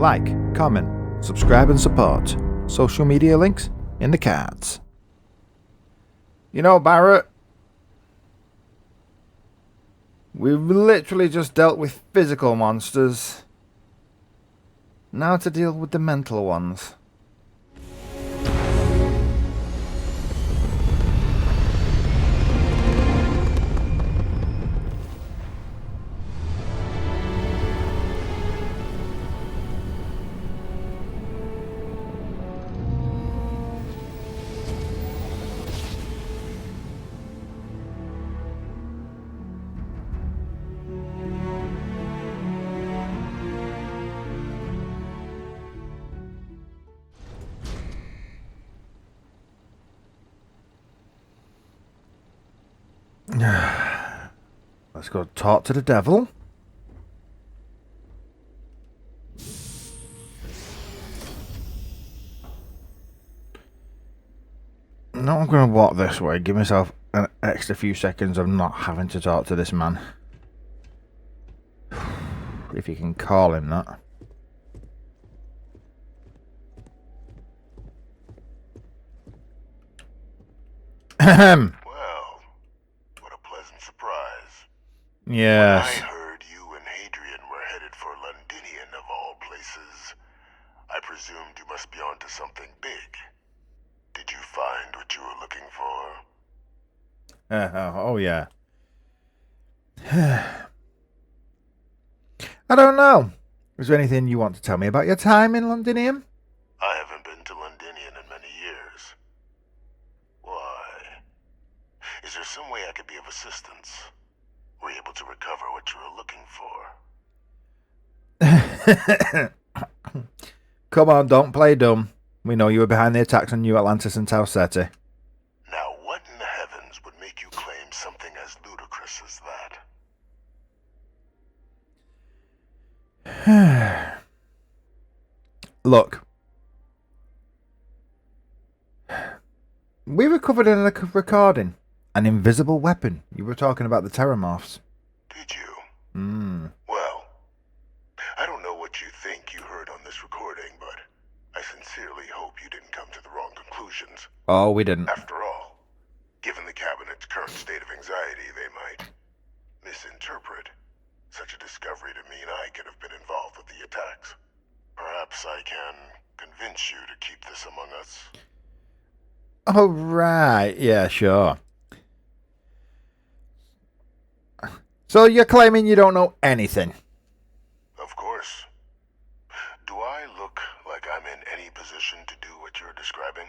Like, comment, subscribe and support. Social media links in the cards. You know, Barrett, we've literally just dealt with physical monsters. Now to deal with the mental ones. Let's go talk to the devil. No, I'm going to walk this way. Give myself an extra few seconds of not having to talk to this man. If you can call him that. Well, what a pleasant surprise. Yes. When I heard you and Hadrian were headed for Londinian of all places, I presumed you must be onto something big. Did you find what you were looking for? Oh, yeah. I don't know. Is there anything you want to tell me about your time in Londinium? I haven't been to Londinian in many years. Why? Is there some way I could be of assistance? Were you able to recover what you were looking for? Come on, don't play dumb. We know you were behind the attacks on New Atlantis and Tau Ceti. Now, what in the heavens would make you claim something as ludicrous as that? Look. We recovered in a recording an invisible weapon. You were talking about the Terramorphs. Did you? Well, I don't know what you think you heard on this recording, but I sincerely hope you didn't come to the wrong conclusions. Oh, we didn't. After all, given the Cabinet's current state of anxiety, they might misinterpret such a discovery to mean I could have been involved with the attacks. Perhaps I can convince you to keep this among us. Oh, right. Yeah, sure. So you're claiming you don't know anything? Of course. Do I look like I'm in any position to do what you're describing?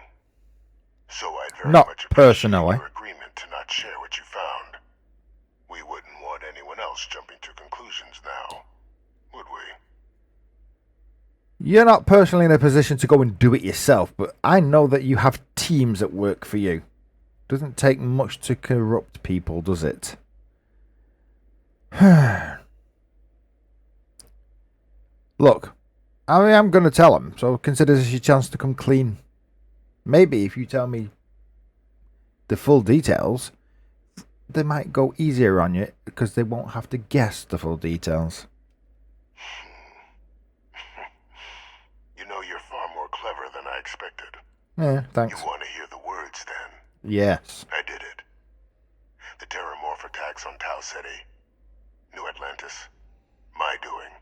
So I'd very Not much personally. appreciate your agreement to not share what you found. We wouldn't want anyone else jumping to conclusions now, would we? You're not personally in a position to go and do it yourself, but I know that you have teams that work for you. Doesn't take much to corrupt people, does it? Look, I am going to tell them, so consider this your chance to come clean. Maybe if you tell me the full details, they might go easier on you because they won't have to guess the full details. You know, you're far more clever than I expected. Yeah, thanks. You want to hear the words, then? Yes. I did it. The Terramorph attacks on Tau Ceti, New Atlantis, my doing.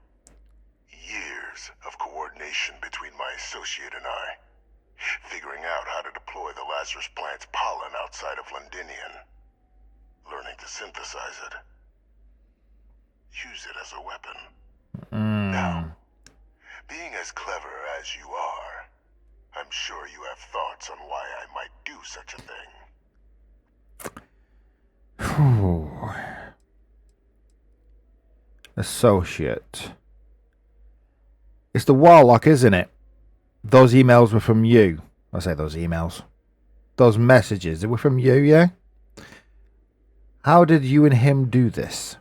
Years of coordination between my associate and I, figuring out how to deploy the Lazarus plant's pollen outside of Londinian, learning to synthesize it, use it as a weapon. Now, being as clever as you are, I'm sure you have thoughts on why I might do such a thing. Associate. It's the Warlock, isn't it? Those emails were from you. I say those emails. Those messages, they were from you, yeah? How did you and him do this?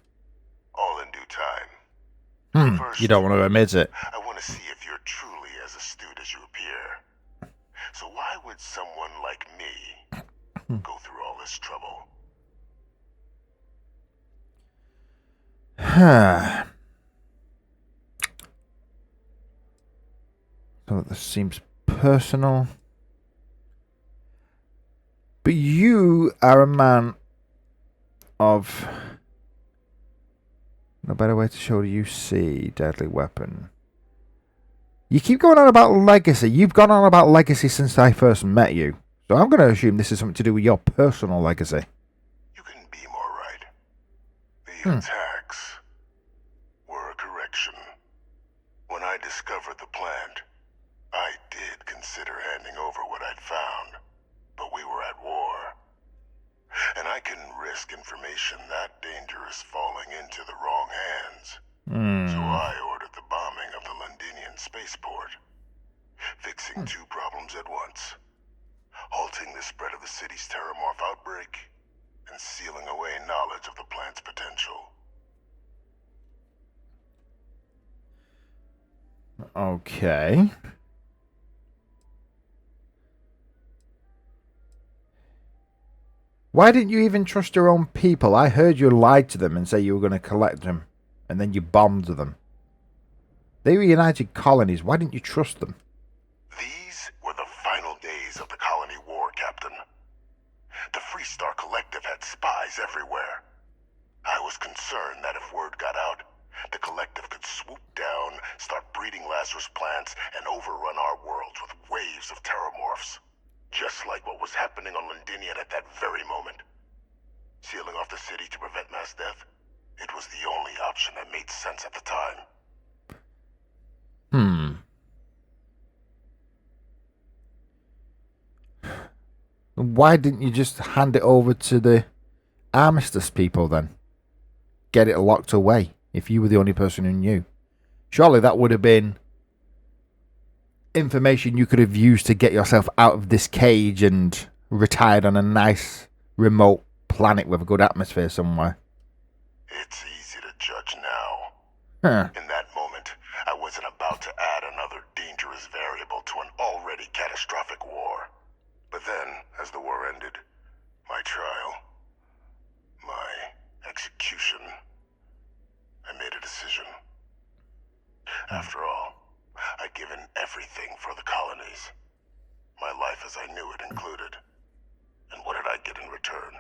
All in due time. First, you don't want to admit it. I want to see if you're truly as astute as you appear. So why would someone like me go through all this trouble? So this seems personal. But you are a man of... No better way to show you see deadly weapon. You keep going on about legacy. You've gone on about legacy since I first met you. So I'm going to assume this is something to do with your personal legacy. You couldn't be more right. The attacks were a correction. When I discovered the plant, I did consider handing over what I'd found, but we were at war. And I couldn't risk information that dangerous falling into the wrong hands. So I ordered the bombing of the Londinian spaceport, fixing two problems at once. Halting the spread of the city's terramorph outbreak, and sealing away knowledge of the plant's potential. Okay. Why didn't you even trust your own people? I heard you lied to them and say you were going to collect them, and then you bombed them. They were United Colonies. Why didn't you trust them? These were the final days of the colony war, Captain. The Freestar Collective had spies everywhere. I was concerned that if word got out, the Collective could swoop down, start breeding Lazarus plants, and overrun our worlds with waves of terramorphs. Just like what was happening on Londinian at that very moment. Sealing off the city to prevent mass death, it was the only option that made sense at the time. Why didn't you just hand it over to the Armistice people then? Get it locked away if you were the only person who knew. Surely that would have been information you could have used to get yourself out of this cage and retired on a nice remote planet with a good atmosphere somewhere. It's easy to judge now. Huh. In that moment, I wasn't about to add another dangerous variable to an already catastrophic war. But then, as the war ended, my trial, my execution, I made a decision. After all, I'd given everything for the colonies. My life as I knew it included. And what did I get in return?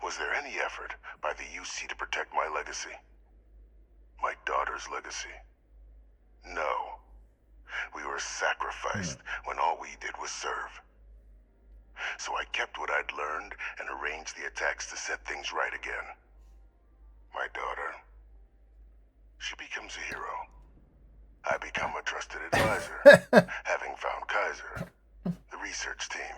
Was there any effort by the UC to protect my legacy? My daughter's legacy? No. We were sacrificed when all we did was serve. So I kept what I'd learned and arranged the attacks to set things right again. My daughter, she becomes a hero. I become a trusted advisor, having found Kaiser, the research team,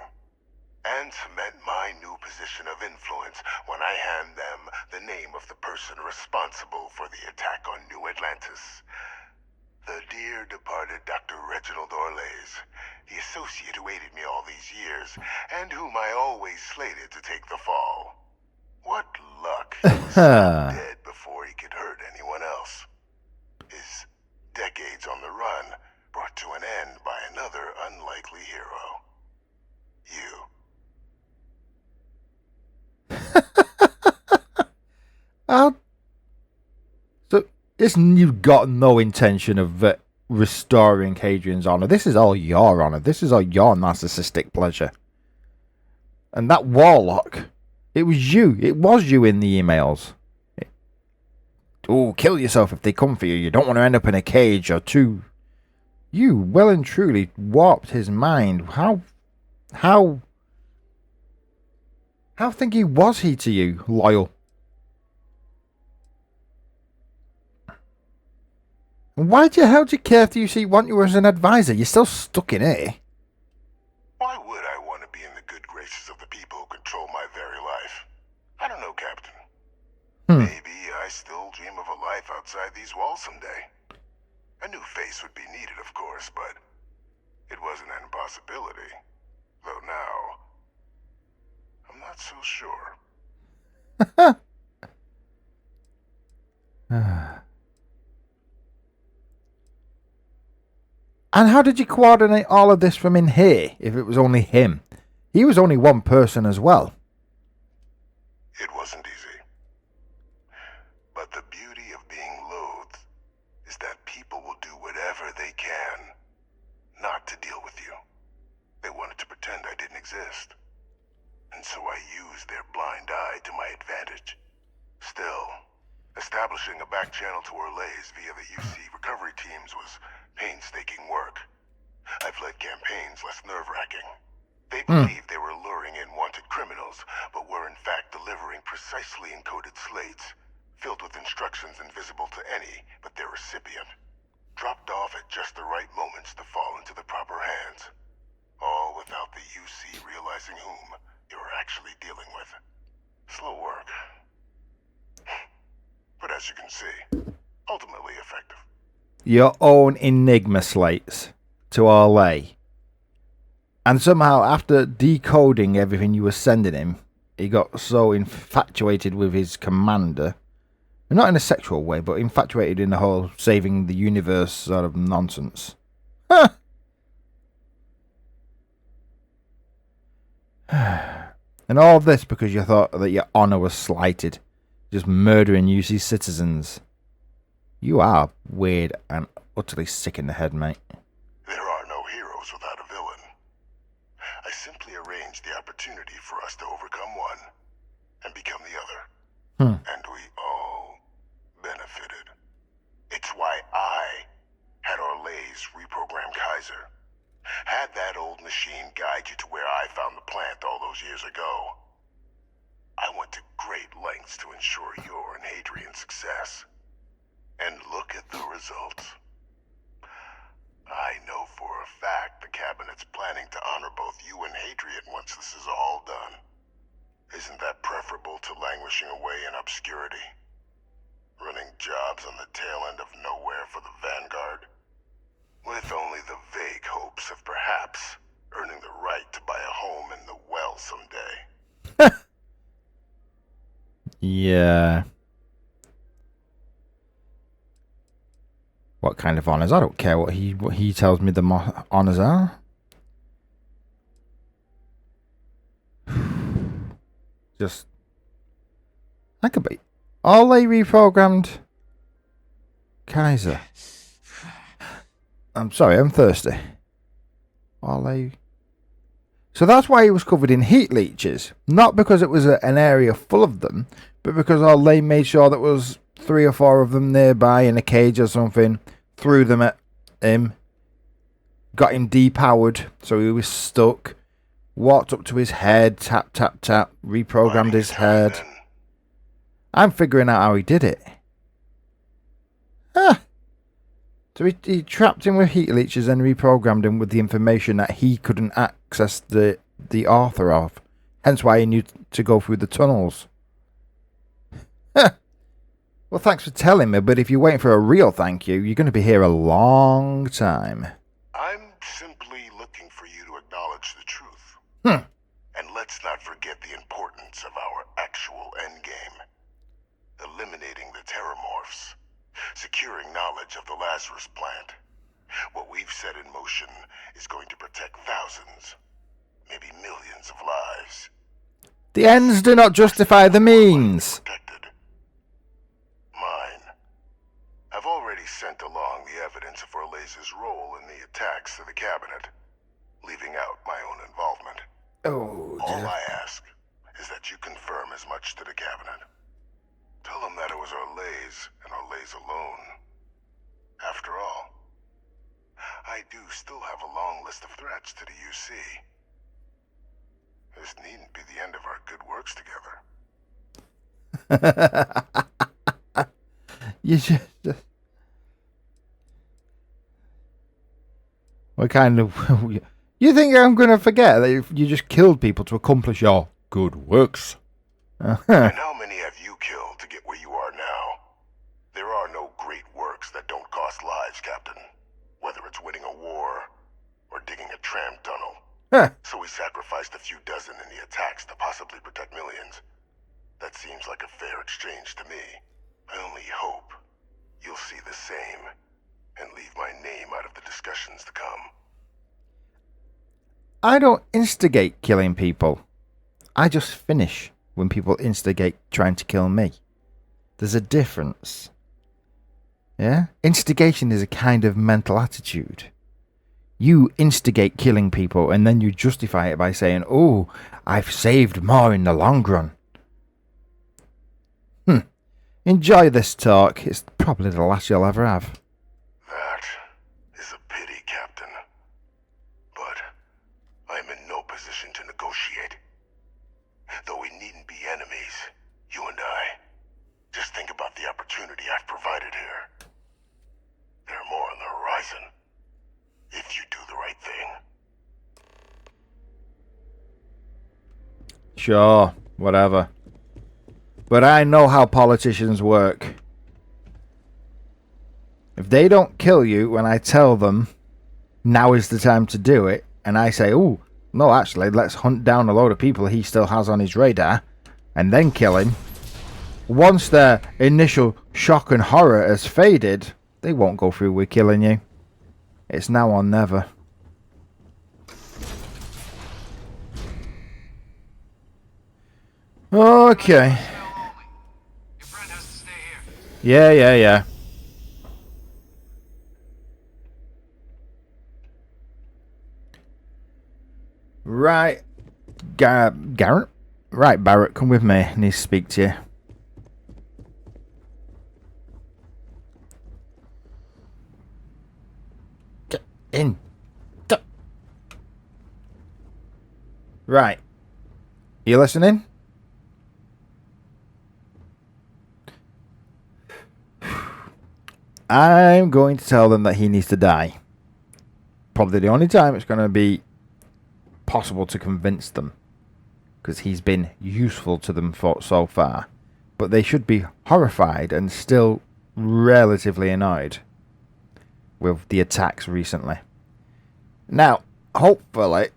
and cement my new position of influence when I hand them the name of the person responsible for the attack on New Atlantis. The dear departed Dr. Reginald Orlays, the associate who aided me all these years, and whom I always slated to take the fall. What luck he was dead before he could hurt anyone else. His decades on the run brought to an end by another unlikely hero. You. So you've got no intention of restoring Hadrian's honor. This is all your honor. This is all your narcissistic pleasure. And that warlock, it was you. It was you in the emails. Oh, kill yourself if they come for you. You don't want to end up in a cage or two. You well and truly warped his mind. How thinky was he to you, loyal? Why the hell do you care if the UC want you as an advisor? You're still stuck in it. Why would I want to be in the good graces of the people who control my very life? I don't know, Captain. Maybe I still dream of a life outside these walls someday. A new face would be needed, of course, but it wasn't an impossibility. Though now, I'm not so sure. And how did you coordinate all of this from in here, if it was only him? He was only one person as well. It wasn't easy. But the beauty of being loathed is that people will do whatever they can exist. And so I used their blind eye to my advantage. Still, establishing a back channel to Orlays via the UC recovery teams was painstaking work. I've led campaigns less nerve-wracking. They believed they were luring in wanted criminals, but were in fact delivering precisely encoded slates, filled with instructions invisible to any but their recipient, dropped off at just the right moments to fall into the proper hands. All without the UC realizing whom they were actually dealing with. Slow work. But as you can see, ultimately effective. Your own Enigma slates to Orlay. And somehow, after decoding everything you were sending him, he got so infatuated with his commander. Not in a sexual way, but infatuated in the whole saving the universe sort of nonsense. Huh. And all this because you thought that your honor was slighted. Just murdering UC citizens. You are weird and utterly sick in the head, mate. There are no heroes without a villain. I simply arranged the opportunity for us to overcome one and become the other. And we all benefited. It's why I had Orlays reprogram Kaiser. Had that old machine guide you to where I found the plant all those years ago. I went to great lengths to ensure your and Hadrian's success. And look at the results. I know for a fact the Cabinet's planning to honor both you and Hadrian once this is all done. Isn't that preferable to languishing away in obscurity? Running jobs on the tail end of nowhere for the Vanguard? With only the vague hopes of perhaps earning the right to buy a home in the well someday. Yeah. What kind of honors? I don't care what he tells me the honors are. Just I could be all they reprogrammed Kaiser. I'm sorry, I'm thirsty. All they. So that's why he was covered in heat leeches. Not because it was an area full of them, but because all they made sure that was 3 or 4 of them nearby in a cage or something, threw them at him, got him depowered, so he was stuck, walked up to his head, tap, tap, tap, reprogrammed his head. I'm figuring out how he did it. So he trapped him with heat leeches and reprogrammed him with the information that he couldn't access the author of. Hence why he knew to go through the tunnels. Well, thanks for telling me, but if you're waiting for a real thank you, you're going to be here a long time. I'm simply looking for you to acknowledge the truth. And let's not forget the importance of our actual endgame. Eliminating the terramorphs. Securing knowledge of the Lazarus plant. What we've set in motion is going to protect thousands, maybe millions of lives. The ends do not justify the means. Protected. Mine. I've already sent along the evidence of Orlays' role in the attacks to the cabinet, leaving out my own involvement. Oh, All I ask is that you confirm as much to the cabinet. Tell them that it was Orlays and Orlays alone. After all, I do still have a long list of threats to the UC. This needn't be the end of our good works together. You just... What kind of... You think I'm going to forget that you just killed people to accomplish your good works? And how many have you killed to get where you are now? There are no great works that don't cost lives, Captain. Whether it's winning a war or digging a tram tunnel. So we sacrificed a few dozen in the attacks to possibly protect millions. That seems like a fair exchange to me. I only hope you'll see the same and leave my name out of the discussions to come. I don't instigate killing people. I just finish when people instigate trying to kill me. There's a difference. Yeah? Instigation is a kind of mental attitude. You instigate killing people and then you justify it by saying, oh, I've saved more in the long run. Enjoy this talk. It's probably the last you'll ever have. That is a pity, Captain. But I'm in no position to negotiate. Though we needn't be enemies, you and I. Just think about the opportunity I've provided here. There are more on the horizon. If you do the right thing. Sure, whatever. But I know how politicians work. If they don't kill you when I tell them now is the time to do it, and I say, oh, no, actually, let's hunt down a load of people he still has on his radar, and then kill him, once their initial shock and horror has faded, they won't go through with killing you. It's now or never. Okay. Yeah. Right. Garrett? Right, Barrett, come with me. I need to speak to you. Get in. Right. You listening? I'm going to tell them that he needs to die. Probably the only time it's going to be possible to convince them, because he's been useful to them so far. But they should be horrified and still relatively annoyed with the attacks recently. Now, hopefully,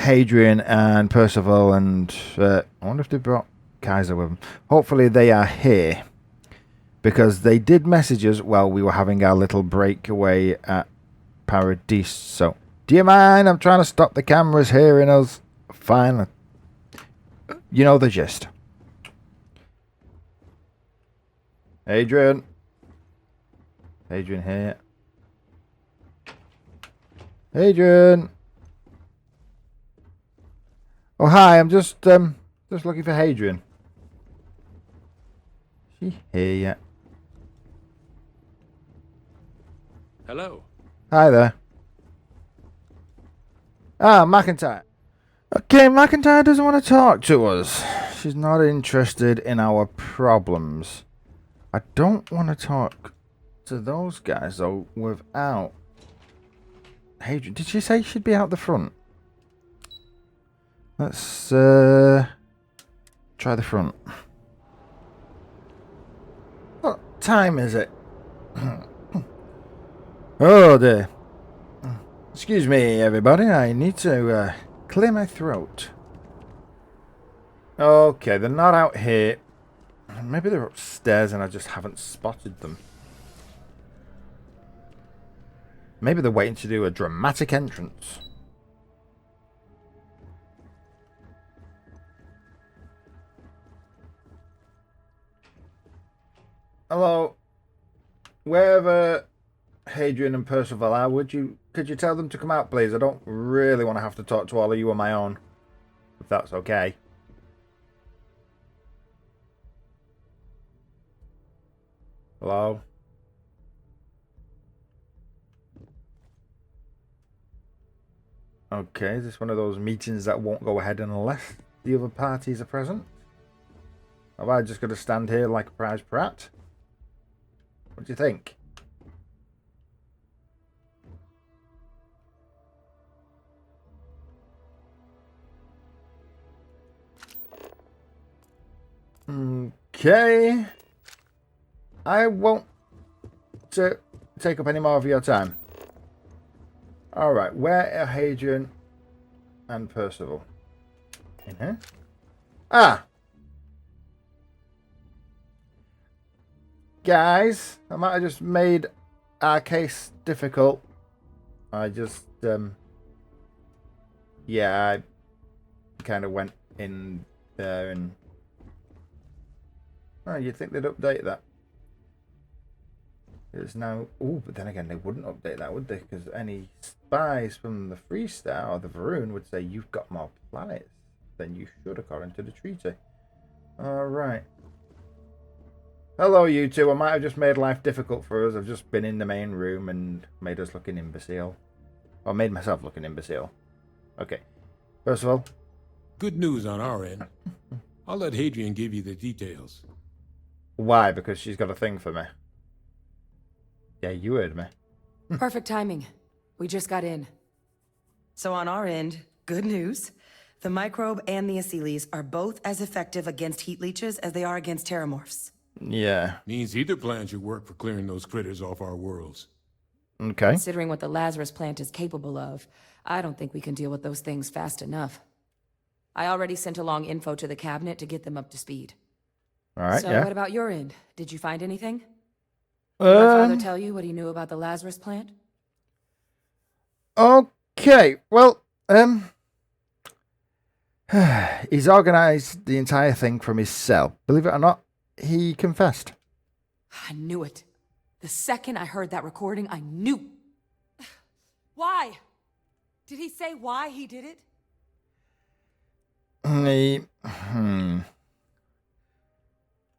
Hadrian and Percival and I wonder if they brought Kaiser with them. Hopefully they are here, because they did message us while we were having our little breakaway at Paradiso. Do you mind? I'm trying to stop the cameras hearing us. Fine. You know the gist. Adrian. Adrian here. Adrian. Oh, hi. I'm just looking for Hadrian. Is she here yet? Hello. Hi there. Ah, McIntyre. Okay, McIntyre doesn't want to talk to us. She's not interested in our problems. I don't want to talk to those guys, though, without Hadrian. Did she say she'd be out the front? Let's try the front. What time is it? Oh dear. Excuse me, everybody. I need to clear my throat. Okay, they're not out here. Maybe they're upstairs and I just haven't spotted them. Maybe they're waiting to do a dramatic entrance. Hello. Wherever Hadrian and Percival are, could you tell them to come out, please? I don't really want to have to talk to all of you on my own, if that's okay. Hello? Okay, is this one of those meetings that won't go ahead unless the other parties are present? Have I just got to stand here like a prize prat? What do you think? Okay. I won't take up any more of your time. Alright, where are Hadrian and Percival? In here? Ah! Guys, I might have just made our case difficult. I just, yeah, I kind of went in there and... Oh, you'd think they'd update that. It's now... Oh, but then again, they wouldn't update that, would they? Because any spies from the Freestar or the Varun would say you've got more planets than you should, according to the treaty. Alright. Hello, you two. I might have just made life difficult for us. I've just been in the main room and made us look an imbecile. Or made myself look an imbecile. Okay. First of all... Good news on our end. I'll let Hadrian give you the details. Why? Because she's got a thing for me. Yeah, you heard me. Perfect timing. We just got in. So on our end, good news. The microbe and the Asylees are both as effective against heat leeches as they are against terramorphs. Yeah. Means either plan should work for clearing those critters off our worlds. Okay. Considering what the Lazarus plant is capable of, I don't think we can deal with those things fast enough. I already sent along info to the cabinet to get them up to speed. Alright, So yeah. what about your end? Did you find anything? Did my father tell you what he knew about the Lazarus plant? Okay, well, he's organised the entire thing from his cell. Believe it or not, he confessed. I knew it. The second I heard that recording, I knew. Why? Did he say why he did it?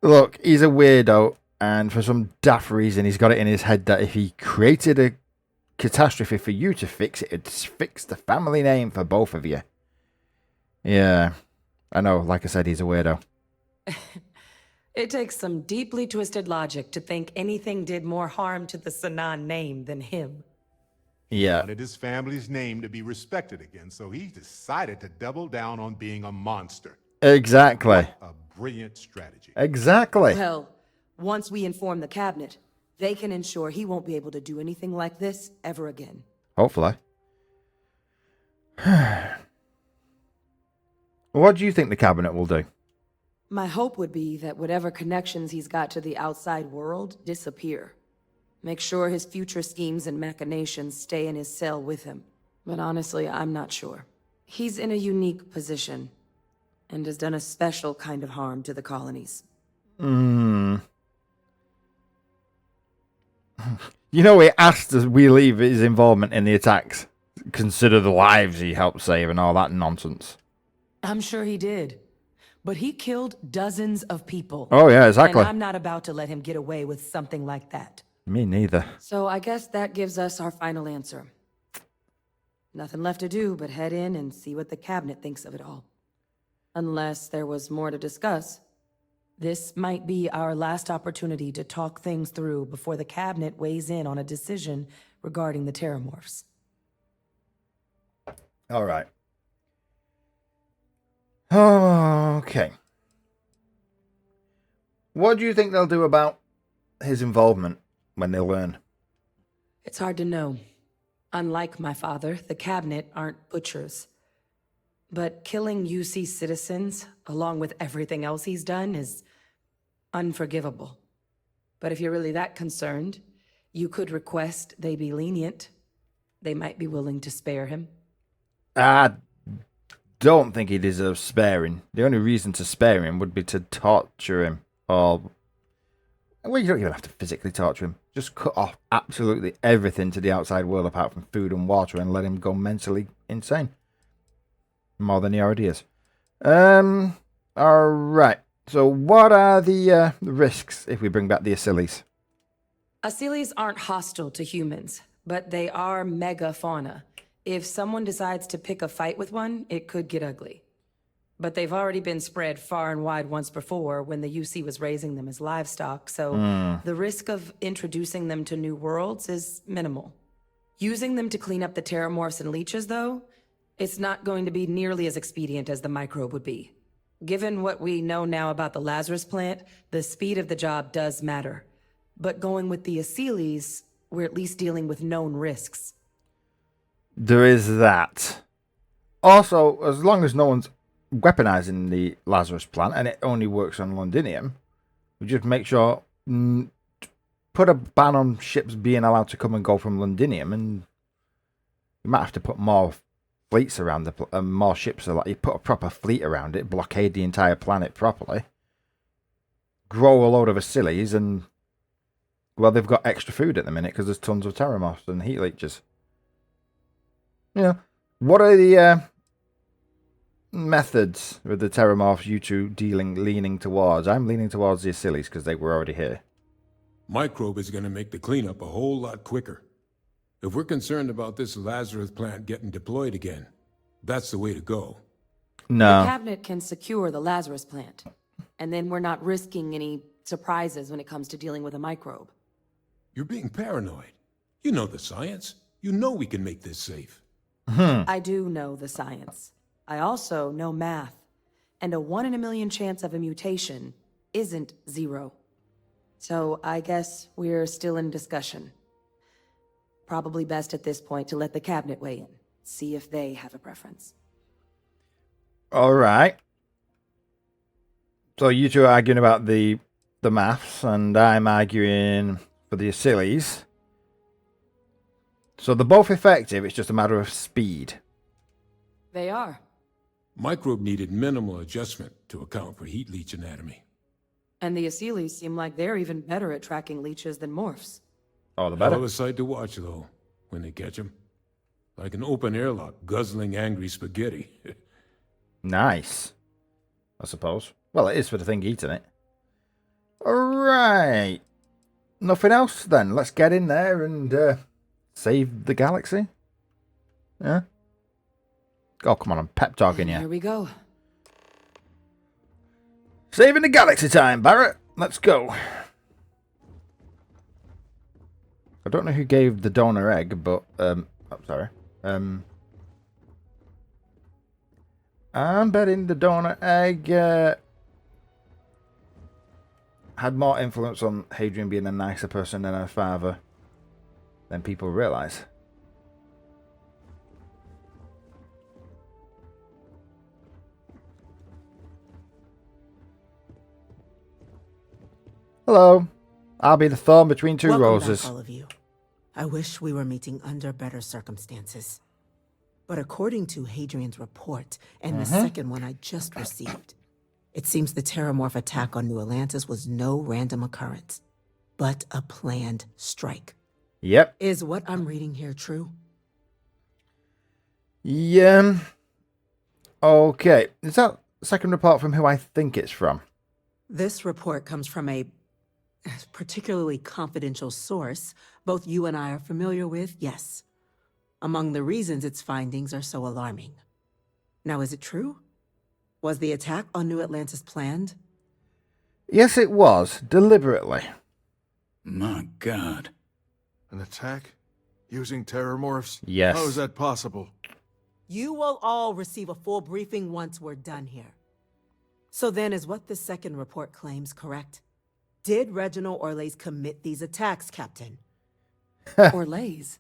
Look, he's a weirdo, and for some daft reason, he's got it in his head that if he created a catastrophe for you to fix it, it'd fix the family name for both of you. Yeah, I know, like I said, he's a weirdo. It takes some deeply twisted logic to think anything did more harm to the Sanan name than him. Yeah. Wanted his family's name to be respected again, so he decided to double down on being a monster. Exactly. A brilliant strategy. Exactly. Well, once we inform the cabinet, they can ensure he won't be able to do anything like this ever again. Hopefully. What do you think the cabinet will do? My hope would be that whatever connections he's got to the outside world disappear. Make sure his future schemes and machinations stay in his cell with him. But honestly, I'm not sure. He's in a unique position, and has done a special kind of harm to the colonies. You know, he asked us we leave his involvement in the attacks. Consider the lives he helped save and all that nonsense. I'm sure he did. But he killed dozens of people. Oh, yeah, exactly. And I'm not about to let him get away with something like that. Me neither. So I guess that gives us our final answer. Nothing left to do but head in and see what the cabinet thinks of it all. Unless there was more to discuss. This might be our last opportunity to talk things through before the cabinet weighs in on a decision regarding the terramorphs. All right. Okay. What do you think they'll do about his involvement when they learn? It's hard to know. Unlike my father, the cabinet aren't butchers. But killing UC citizens, along with everything else he's done, is unforgivable. But if you're really that concerned, you could request they be lenient. They might be willing to spare him. I don't think he deserves sparing. The only reason to spare him would be to torture him. Or, well, you don't even have to physically torture him. Just cut off absolutely everything to the outside world apart from food and water and let him go mentally insane. More than he already is. Alright. So what are the risks if we bring back the Asylees? Asylees aren't hostile to humans, but they are megafauna. If someone decides to pick a fight with one, it could get ugly. But they've already been spread far and wide once before when the UC was raising them as livestock, so the risk of introducing them to new worlds is minimal. Using them to clean up the terramorphs and leeches, though, it's not going to be nearly as expedient as the microbe would be. Given what we know now about the Lazarus plant, the speed of the job does matter. But going with the Asylees, we're at least dealing with known risks. There is that. Also, as long as no one's weaponizing the Lazarus plant and it only works on Londinium, we just make sure put a ban on ships being allowed to come and go from Londinium, and you might have to put more fleets around the more ships. So like you put a proper fleet around it, blockade the entire planet properly, grow a load of Asylees, and Well, they've got extra food at the minute because there's tons of terramorphs and heat leeches. You know, what are the methods with the terramorphs you two leaning towards? I'm leaning towards the Aciles because they were already here. Microbe is going to make the cleanup a whole lot quicker. If we're concerned about this Lazarus plant getting deployed again, that's the way to go. No. The cabinet can secure the Lazarus plant, and then we're not risking any surprises when it comes to dealing with a microbe. You're being paranoid. You know the science. You know we can make this safe. I do know the science. I also know math. And a 1 in a million chance of a mutation isn't 0. So I guess we're still in discussion. Probably best at this point to let the cabinet weigh in. See if they have a preference. All right. So you two are arguing about the maths, and I'm arguing for the Aciles. So they're both effective, it's just a matter of speed. They are. Microbe needed minimal adjustment to account for heat leech anatomy. And the Aciles seem like they're even better at tracking leeches than morphs. Oh, the Hell better. of a sight to watch, though, when they catch them. Like an open airlock guzzling angry spaghetti. Nice, I suppose. Well, it is for the thing eating it. Alright. Nothing else then. Let's get in there and save the galaxy. Yeah? Oh, come on, I'm pep talking you. Here we go. Saving the galaxy time, Barrett. Let's go. I don't know who gave the donor egg, but I'm sorry. I'm betting the donor egg had more influence on Hadrian being a nicer person than her father than people realize. Hello. I'll be the thorn between two roses. Back, all of you. I wish we were meeting under better circumstances. But according to Hadrian's report, and the second one I just received, it seems the Terramorph attack on New Atlantis was no random occurrence, but a planned strike. Yep. Is what I'm reading here true? Yeah. Okay. Is that second report from who I think it's from? This report comes from a particularly confidential source both you and I are familiar with, yes. Among the reasons its findings are so alarming. Now, is it true? Was the attack on New Atlantis planned? Yes, it was. Deliberately. My God. An attack? Using terramorphs? Yes. How is that possible? You will all receive a full briefing once we're done here. So then, is what the second report claims correct? Did Reginald Orlays commit these attacks, Captain? Orlays?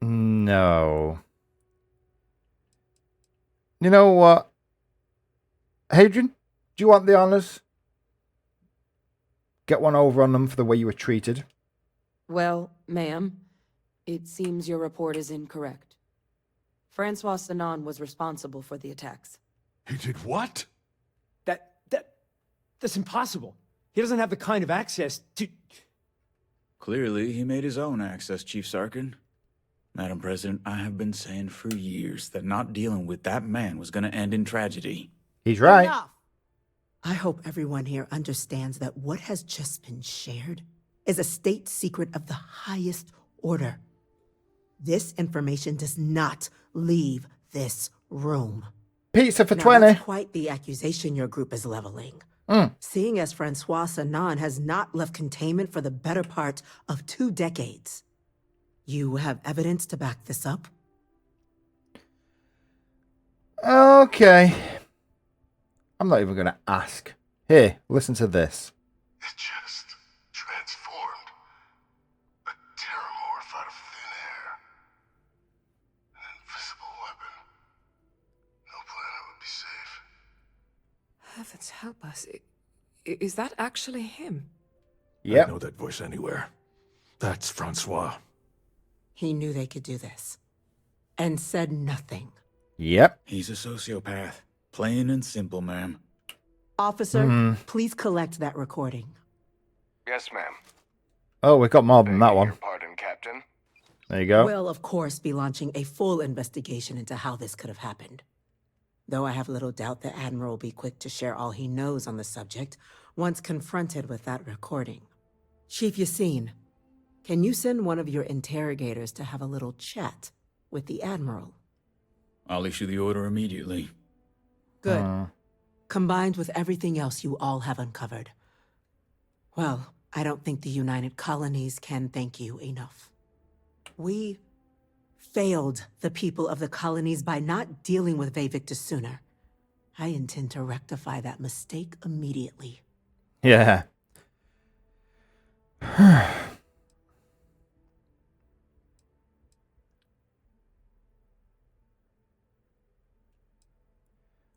No. You know what? Hadrian, do you want the honors? Get one over on them for the way you were treated. Well, ma'am, it seems your report is incorrect. Francois Sanon was responsible for the attacks. He did what? That's impossible. He doesn't have the kind of access to... Clearly, he made his own access, Chief Sarkin. Madam President, I have been saying for years that not dealing with that man was going to end in tragedy. He's right. Enough! I hope everyone here understands that what has just been shared is a state secret of the highest order. This information does not leave this room. Pizza for Now, 20. that's quite the accusation your group is leveling. Seeing as Francois Sanon has not left containment for the better part of 2 decades. You have evidence to back this up? Okay. I'm not even going to ask. Here, listen to this. It just transformed. A terramorph out of thin air. An invisible weapon. No planet would be safe. Heavens help us. Is that actually him? I Yep. know that voice anywhere. That's Francois. He knew they could do this. And said nothing. Yep. He's a sociopath. Plain and simple, ma'am. Officer, please collect that recording. Yes, ma'am. Oh, we got more than that one. Your pardon, Captain. There you go. We'll, of course, be launching a full investigation into how this could have happened. Though I have little doubt the Admiral will be quick to share all he knows on the subject once confronted with that recording. Chief Yassine, can you send one of your interrogators to have a little chat with the Admiral? I'll issue the order immediately. Good. Combined with everything else you all have uncovered. Well, I don't think the United Colonies can thank you enough. We failed the people of the colonies by not dealing with Vivictus sooner. I intend to rectify that mistake immediately. Yeah.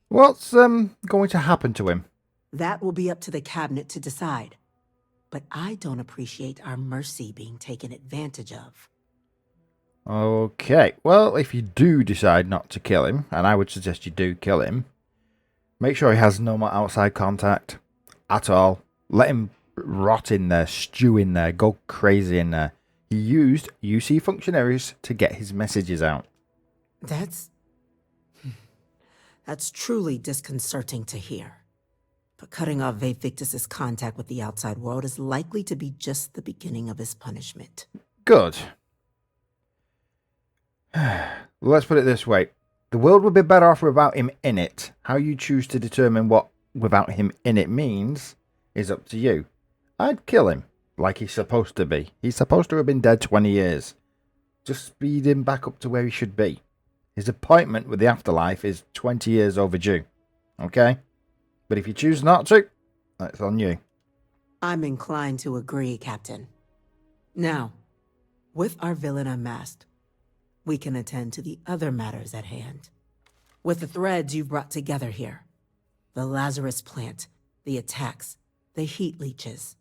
What's going to happen to him? That will be up to the cabinet to decide. But I don't appreciate our mercy being taken advantage of. Okay, well, if you do decide not to kill him, and I would suggest you do kill him, make sure he has no more outside contact at all. Let him rot in there, stew in there, go crazy in there. He used UC functionaries to get his messages out. That's truly disconcerting to hear. But cutting off Vivictus's contact with the outside world is likely to be just the beginning of his punishment. Good. Let's put it this way. The world would be better off without him in it. How you choose to determine what without him in it means is up to you. I'd kill him like he's supposed to be. He's supposed to have been dead 20 years. Just speed him back up to where he should be. His appointment with the afterlife is 20 years overdue. Okay? But if you choose not to, that's on you. I'm inclined to agree, Captain. Now, with our villain unmasked, we can attend to the other matters at hand. With the threads you've brought together here, the Lazarus plant, the attacks, the heat leeches,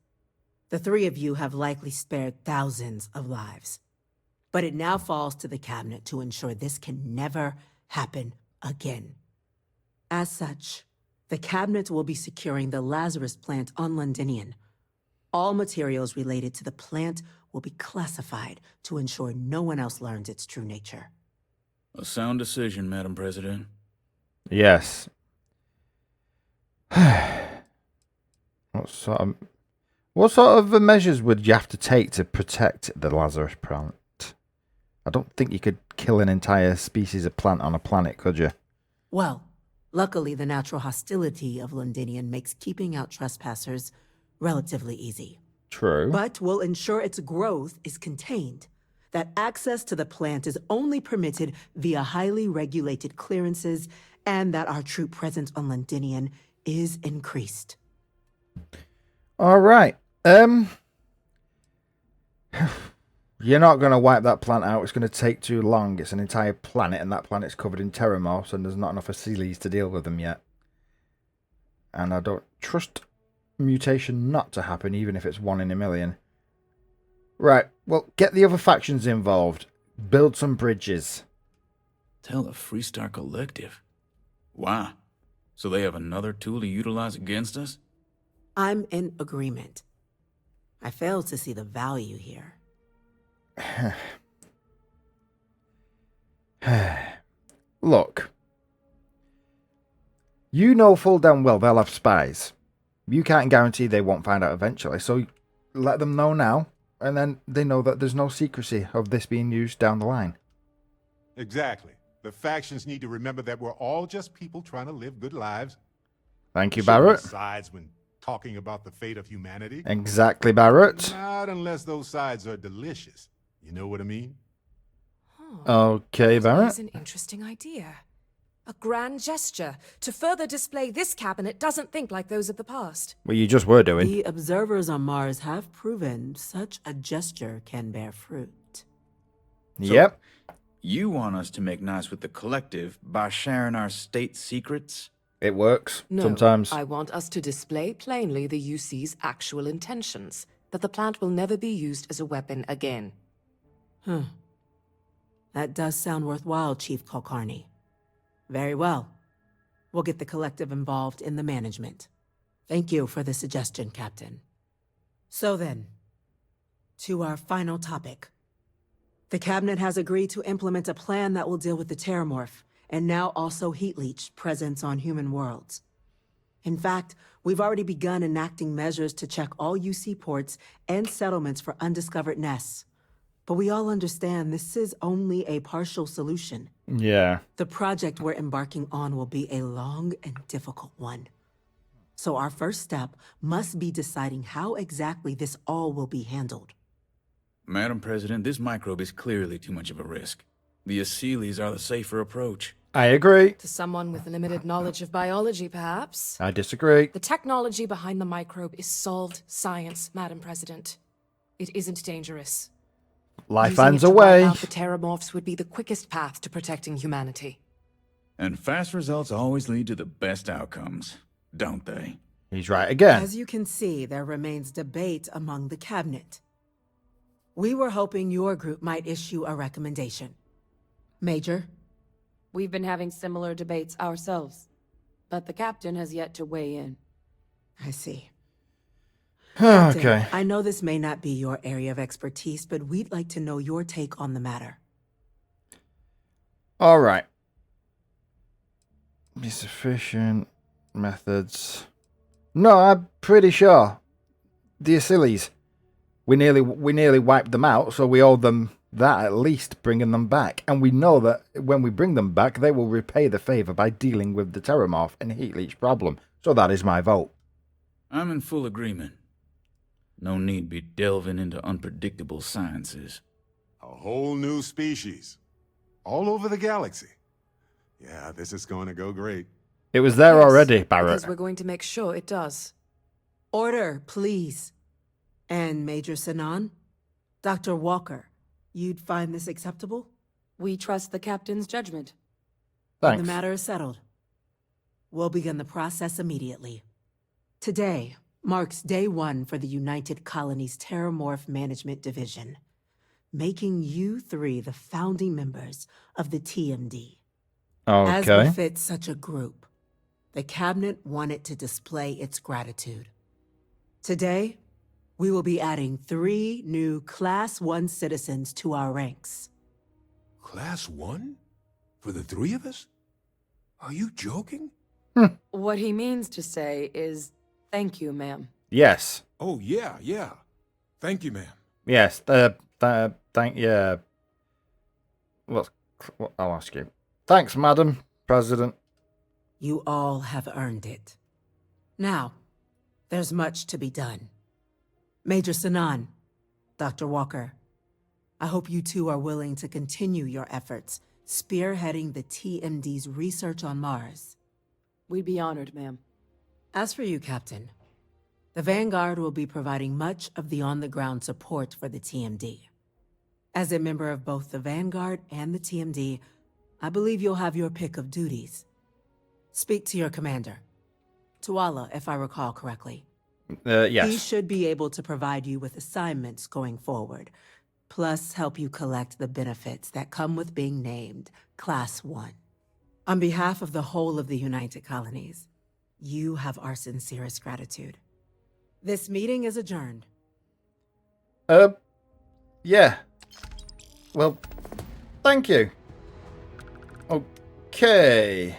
the three of you have likely spared thousands of lives. But it now falls to the cabinet to ensure this can never happen again. As such, the cabinet will be securing the Lazarus plant on Londinian. All materials related to the plant will be classified to ensure no one else learns its true nature. A sound decision, Madam President. Yes. What sort of measures would you have to take to protect the Lazarus plant? I don't think you could kill an entire species of plant on a planet, could you? Well, luckily the natural hostility of Londinian makes keeping out trespassers relatively easy. True. But will ensure its growth is contained, that access to the plant is only permitted via highly regulated clearances, and that our troop presence on Londinian is increased. All right. You're not going to wipe that plant out. It's going to take too long. It's an entire planet, and that planet's covered in terramorphs, and there's not enough Asylees to deal with them yet. And I don't trust mutation not to happen, even if it's 1 in a million. Right, well, get the other factions involved. Build some bridges. Tell the Freestar Collective. Wow. So they have another tool to utilize against us? I'm in agreement. I fail to see the value here. Look. You know full damn well they'll have spies. You can't guarantee they won't find out eventually, so let them know now, and then they know that there's no secrecy of this being used down the line. Exactly. The factions need to remember that we're all just people trying to live good lives. Thank you, Barrett. Sides when talking about the fate of humanity. Exactly, Barrett. Not unless those sides are delicious. You know what I mean? Okay, Barrett. That's an interesting idea. A grand gesture to further display this cabinet doesn't think like those of the past. Well, you just were doing. The observers on Mars have proven such a gesture can bear fruit. Yep. You want us to make nice with the collective by sharing our state secrets? It works, No, sometimes. I want us to display plainly the UC's actual intentions, that the plant will never be used as a weapon again. That does sound worthwhile, Chief Kulkarni. Very well. We'll get the collective involved in the management. Thank you for the suggestion, Captain. So then, to our final topic. The Cabinet has agreed to implement a plan that will deal with the Terramorph, and now also Heat Leech presence on human worlds. In fact, we've already begun enacting measures to check all UC ports and settlements for undiscovered nests. But we all understand this is only a partial solution. Yeah. The project we're embarking on will be a long and difficult one. So our first step must be deciding how exactly this all will be handled. Madam President, this microbe is clearly too much of a risk. The Aseles are the safer approach. I agree. To someone with limited knowledge of biology, perhaps. I disagree. The technology behind the microbe is solved science, Madam President. It isn't dangerous. Life Using finds it a to wipe way. out the Terramorphs would be the quickest path to protecting humanity. And fast results always lead to the best outcomes, don't they? He's right again. As you can see, there remains debate among the Cabinet. We were hoping your group might issue a recommendation. Major? We've been having similar debates ourselves, but the captain has yet to weigh in. I see. Okay. Captain, I know this may not be your area of expertise, but we'd like to know your take on the matter. All right. Be sufficient methods. No, I'm pretty sure. The Aseles. We nearly wiped them out, so we owe them that at least, bringing them back. And we know that when we bring them back, they will repay the favor by dealing with the Terramorph and Heat Leech problem. So that is my vote. I'm in full agreement. No need be delving into unpredictable sciences. A whole new species. All over the galaxy. Yeah, this is going to go great. It was there Yes, already, Barrett. Because we're going to make sure it does. Order, please. And Major Sinan? Dr. Walker, you'd find this acceptable? We trust the captain's judgment. Then Thanks. the matter is settled. We'll begin the process immediately. Today marks day one for the United Colonies Terramorph Management Division, making you three the founding members of the TMD. As Okay. befits such a group, the Cabinet wanted to display its gratitude. Today, we will be adding 3 new Class 1 citizens to our ranks. Class 1? For the 3 of us? Are you joking? What he means to say is, thank you, ma'am. Yes. Oh, yeah. Thank you, ma'am. Yes. Thank yeah. Well, I'll ask you. Thanks, Madam President. You all have earned it. Now, there's much to be done. Major Sinan, Dr. Walker, I hope you two are willing to continue your efforts spearheading the TMD's research on Mars. We'd be honored, ma'am. As for you, Captain, the Vanguard will be providing much of the on-the-ground support for the TMD. As a member of both the Vanguard and the TMD, I believe you'll have your pick of duties. Speak to your commander, Tuala, if I recall correctly. Yes. He should be able to provide you with assignments going forward, plus help you collect the benefits that come with being named Class 1. On behalf of the whole of the United Colonies, you have our sincerest gratitude. This meeting is adjourned. Yeah. Well, thank you. Okay.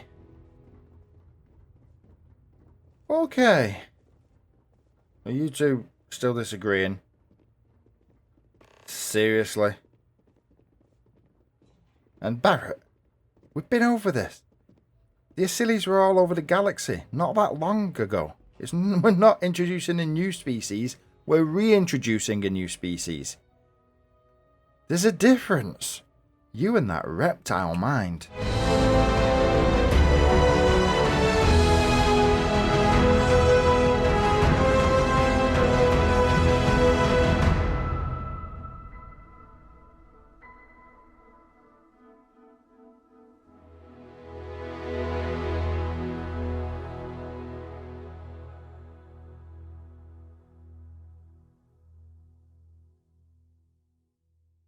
Are you two still disagreeing? Seriously? And Barrett, we've been over this. The Aseles were all over the galaxy not that long ago. We're not introducing a new species, we're reintroducing a new species. There's a difference. You and that reptile mind.